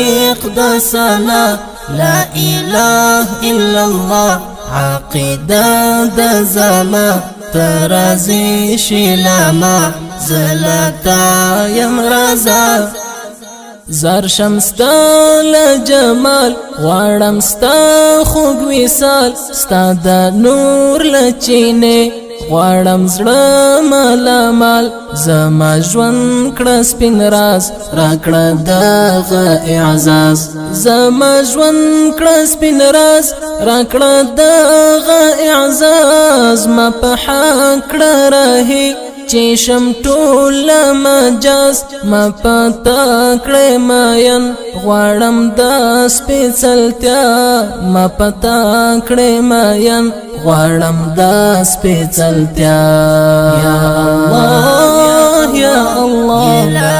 طریق د سنا لا اله الا الله عقیده د زما ترازی شیلاما زلتا یم رضا زار شمستا لجمال غواړم ستا خوږ وصال ستا د نور لچینه غواړم زړه ملامال زما ژوند کړه سپین راز راکړه دغه اعزاز زما ژوند کړه سپین راز راکړه دغه اعزاز ما په حق کړه راهي چې شم ټول مجاز ما پتا کړه ماین غواړم د سپېڅلتیا ما پتا کړه ماین غواړم د سپېڅلتیا یا الله یا الله